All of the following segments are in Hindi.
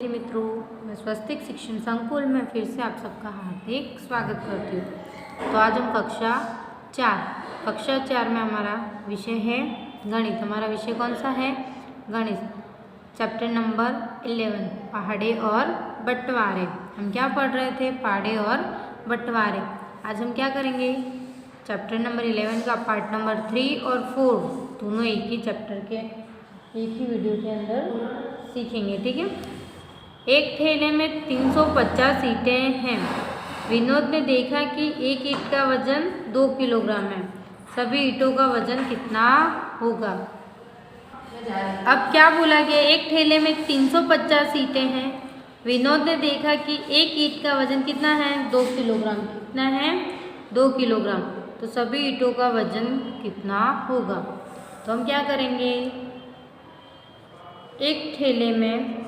मित्रों, मैं स्वस्तिक शिक्षण संकुल में फिर से आप सबका हार्दिक स्वागत करती हूँ। तो आज हम कक्षा 4 में हमारा विषय है गणित। हमारा विषय कौन सा है? गणित, चैप्टर नंबर 11, पहाड़े और बंटवारे। हम क्या पढ़ रहे थे? पहाड़े और बंटवारे। आज हम क्या करेंगे? चैप्टर नंबर 11 का पार्ट नंबर 3 और 4 दोनों एक ही चैप्टर के एक ही वीडियो के अंदर सीखेंगे, ठीक है। एक ठेले में 350 ईंटें हैं। विनोद ने देखा कि एक ईंट का वजन 2 किलोग्राम है। सभी ईंटों का वजन कितना होगा? अब क्या बोला गया? एक ठेले में 350 ईंटें हैं। विनोद ने देखा कि एक ईंट का वजन कितना है? 2 किलोग्राम। कितना है? 2 किलोग्राम। तो सभी ईंटों का वजन कितना होगा? तो हम क्या करेंगे? एक ठेले में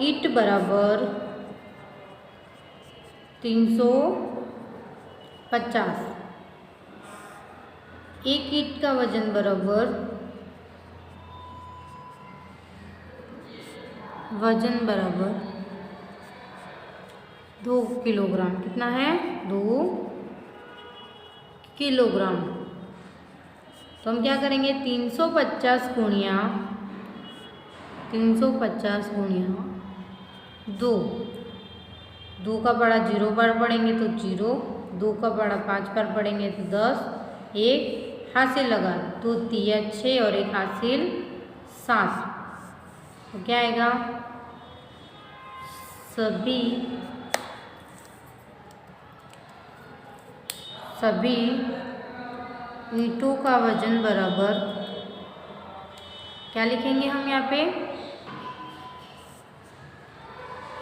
ईंट बराबर 350, एक ईंट का वजन बराबर 2 किलोग्राम। कितना है? 2 किलोग्राम। तो हम क्या करेंगे? 350 गुणिया 2 का पड़ा 0 पर पढ़ेंगे तो 0, 2 का पड़ा 5 पर पढ़ेंगे तो 10, 1 हासिल लगा, 2 तिया 6 और 1 हासिल 7। तो क्या आएगा? सभी ईंटों का वजन बराबर, क्या लिखेंगे हम यहाँ पे?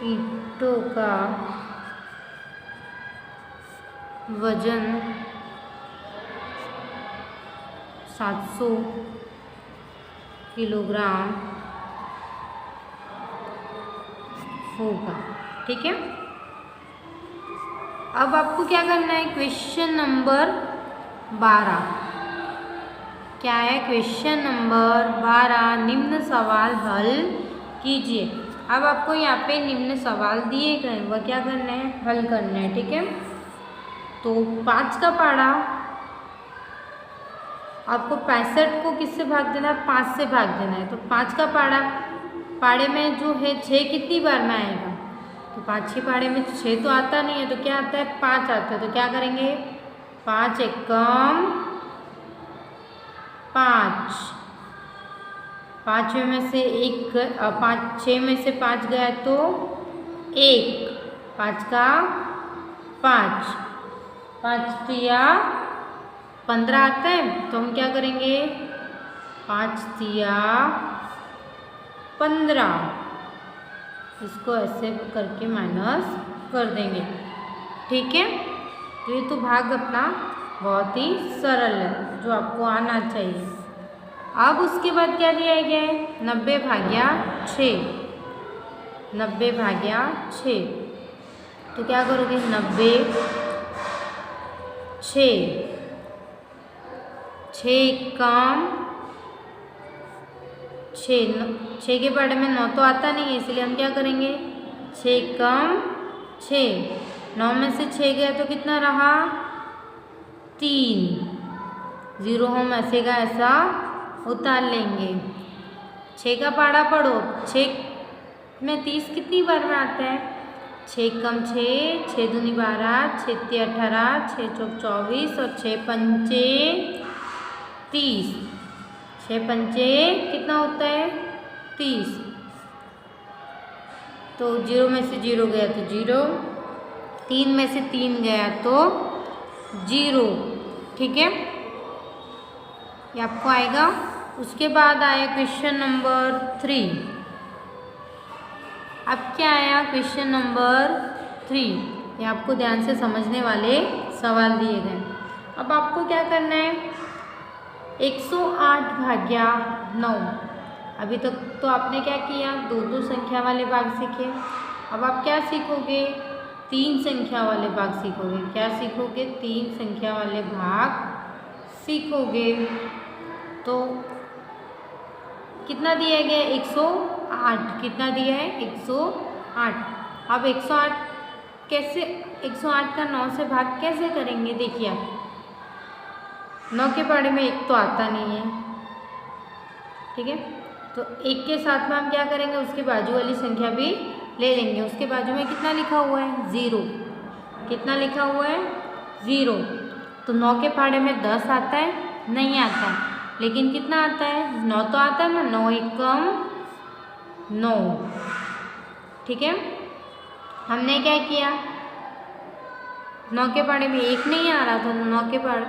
ईंटों का वजन 700 किलोग्राम होगा, ठीक है। अब आपको क्या करना है? Question number 12। क्या है? क्वेश्चन नंबर 12, निम्न सवाल हल कीजिए। अब आपको यहाँ पे निम्न सवाल दिए गए, वह क्या करना है? हल करना है, ठीक है। तो 5 का पाड़ा आपको 65 को किससे भाग देना है? 5 से भाग देना है। तो 5 का पाड़े में जो है 6 कितनी बार में आएगा? तो 5 के पाड़े में 6 तो आता नहीं है, तो क्या आता है? 5 आता है। तो क्या करेंगे? 5 एकम 5, 5 में से 6 में से 5 गया तो 1, 5 का 5, 5 तिया 15 आता है। तो हम क्या करेंगे? 5 तिया 15, इसको ऐसे करके माइनस कर देंगे, ठीक है। तो ये तो भाग अपना बहुत ही सरल है, जो आपको आना चाहिए। अब उसके बाद क्या दिया गया है? 90 भाग्या 6, 90 भाग्या 6। तो क्या करोगे? 90 6 कम 6 के पाड़े में 9 तो आता नहीं है, इसलिए हम क्या करेंगे? 6 कम 6, 9 में से 6 गया तो कितना रहा? 3, 0 हम ऐसे का ऐसा उतार लेंगे। 6 का पाड़ा पढ़ो, 6 में 30 कितनी बार में आता है? 6 कम 6, 6 दूनी 12, 6 तिया 18, 6 चौक 24 और 6 पंचे 30। 6 पंचे कितना होता है? 30। तो 0 में से 0 गया तो 0, 3 में से 3 गया तो 0, ठीक है। ये आपको आएगा। उसके बाद आया क्वेश्चन नंबर 3। अब क्या आया? Question number 3। ये आपको ध्यान से समझने वाले सवाल दिए गए। अब आपको क्या करना है? 108 भाग्या 9। अभी तक तो आपने क्या किया? 2 संख्या वाले भाग सीखे। अब आप क्या सीखोगे? 3 संख्या वाले भाग सीखोगे। क्या सीखोगे? 3 संख्या वाले भाग सीखोगे। तो कितना दिया गया है 108, कितना दिया है 108। अब 108 कैसे, 108 का 9 से भाग कैसे करेंगे, देखिए आप 9 के पहाड़े में 1 तो आता नहीं है, ठीक है, तो 1 के साथ में हम क्या करेंगे, उसके बाजू वाली संख्या भी ले लेंगे। उसके बाजू में कितना लिखा हुआ है 0, कितना लिखा हुआ है 0, तो 9 के पहाड़े में 10 आता है, नहीं आता है, लेकिन कितना आता है 9 तो आता है ना, 9 एकम 9, ठीक है। हमने क्या किया, 9 के पहाड़े में 1 नहीं आ रहा था, 9 के पहाड़े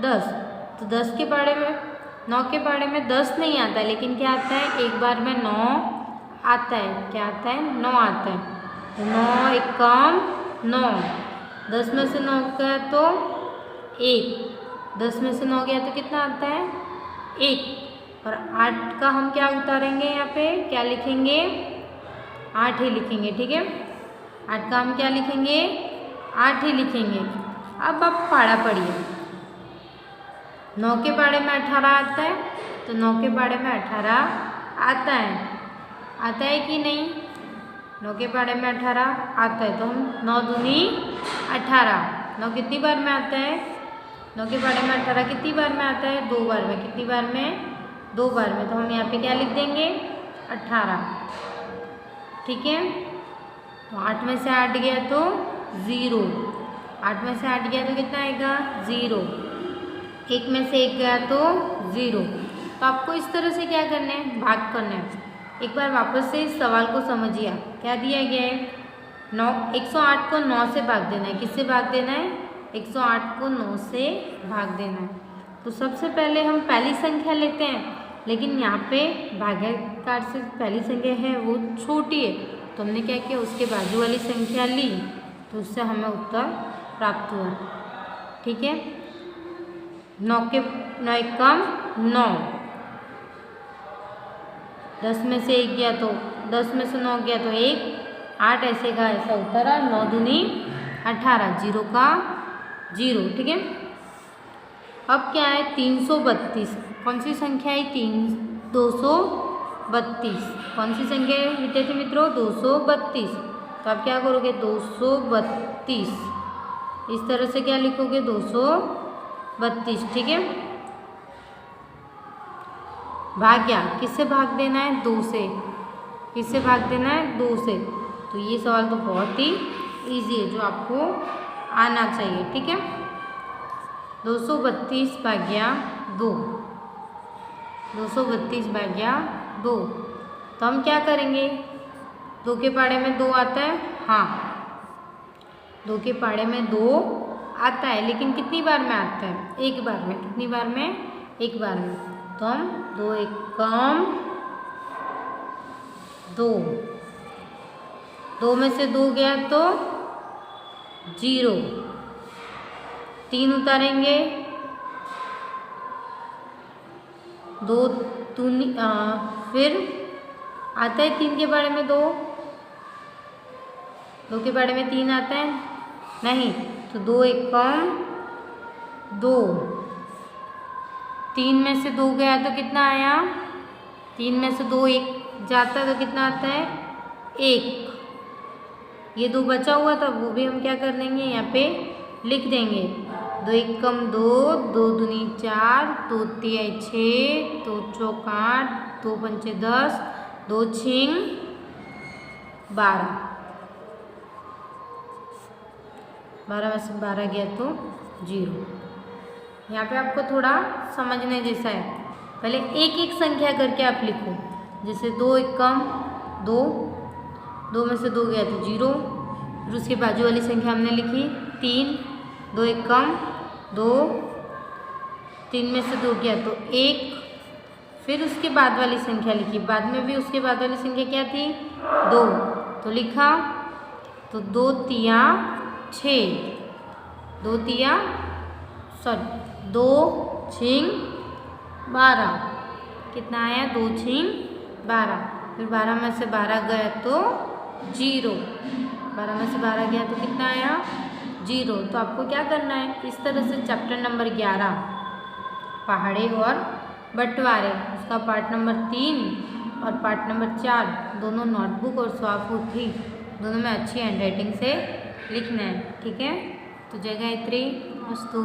10, तो 10 के पहाड़े में 9 के पहाड़े में 10 नहीं आता है, लेकिन क्या आता है एक बार में 9 आता है, क्या आता है 9 आता है, तो 9 एकम 9, 10 में से 9 गया तो 1, 10 में से 9 गया तो कितना आता है 1, और 8 का हम क्या उतारेंगे, यहाँ पे क्या लिखेंगे 8 ही लिखेंगे, ठीक है, 8 का हम क्या लिखेंगे 8 ही लिखेंगे। अब आप पहाड़ा पढ़िए, 9 के पहाड़े में 18 आता है, तो 9 के पहाड़े में 18 आता है कि नहीं, 9 के पहाड़े में 18 आता है, तो हम 9 दूनी 18, 9 कितनी बार में आता है, 9 के पहाड़े में 18 कितनी बार में आता है 2 बार में, कितनी बार में 2 बार में, तो हम यहाँ पे क्या लिख देंगे 18, ठीक है। तो 8 में से 8 गया तो 0, 8 में से 8 गया तो कितना आएगा 0, 1 में से 1 गया तो 0। तो आपको इस तरह से क्या करना है, भाग करना है। एक बार वापस से इस सवाल को समझिए, क्या दिया गया है 108 को 9 से भाग देना है, किससे भाग देना है 108 को 9 से भाग देना है। तो सबसे पहले हम पहली संख्या लेते हैं, लेकिन यहाँ पे भागाकार से पहली संख्या है वो छोटी है, तो हमने क्या किया उसके बाजू वाली संख्या ली, तो उससे हमें उत्तर प्राप्त हुआ, ठीक है। 9 एकम 9, 10 में से 1 गया तो 10 में से 9 गया तो 1, 8 ऐसे का ऐसा उत्तर है, 9 दूनी 18, 0 का 0, ठीक है। अब क्या है 332, कौन सी संख्या है 232, कौन सी संख्या है विद्यार्थी मित्रों 232, तो आप क्या करोगे 232, इस तरह से क्या लिखोगे 232, ठीक है। भाग क्या, किससे भाग देना है 2 से, किससे भाग देना है 2 से, तो ये सवाल तो बहुत ही इजी है जो आपको आना चाहिए, ठीक है। 232 भाग्या 2, 232 भाग्या 2, तो हम क्या करेंगे 2 के पहाड़े में 2 आता है, हाँ 2 के पहाड़े में 2 आता है, लेकिन कितनी बार में आता है एक बार में, कितनी बार में एक बार में, तो हम 2 एकम 2, 2 में से 2 गया तो 0, 3 उतारेंगे 2 दूनी, फिर आता है 3 के बारे में 2, 2 के बारे में 3 आता है नहीं, तो 2 एकम 2, 3 में से 2 गया तो कितना आया, 3 में से 2 1 जाता है तो कितना आता है 1, ये 2 बचा हुआ था वो भी हम क्या कर देंगे यहाँ पे लिख देंगे, 2 एकम 2, 2 दूनी 4, 2 तिया 6, 2 चौक 8, 2 पंचे 10, 2 छिंग 12, 12 में से 12 गया तो 0। यहाँ पे आपको थोड़ा समझने जैसा है, पहले एक एक संख्या करके आप लिखो, जैसे 2 एकम 2, 2 में से 2 गया तो 0, फिर उसके बाजू वाली संख्या हमने लिखी 3, 2 एकम 2, 3 में से 2 गया तो 1, फिर उसके बाद वाली संख्या लिखी, बाद में भी उसके बाद वाली संख्या क्या थी 2, तो लिखा, तो 2 तिया 6, 2 तिया 2 छिंग 12, कितना आया 2 छिंग 12, फिर 12 में से 12 गया तो 0, 12 में से 12 गया तो कितना आया 0। तो आपको क्या करना है, इस तरह से चैप्टर नंबर 11 पहाड़े और बंटवारे उसका पार्ट नंबर 3 और पार्ट नंबर 4 दोनों नोटबुक और स्वाफुथी दोनों में अच्छी हैंडराइटिंग से लिखना है। ठीक है, तो जय गायत्री। अस्तु।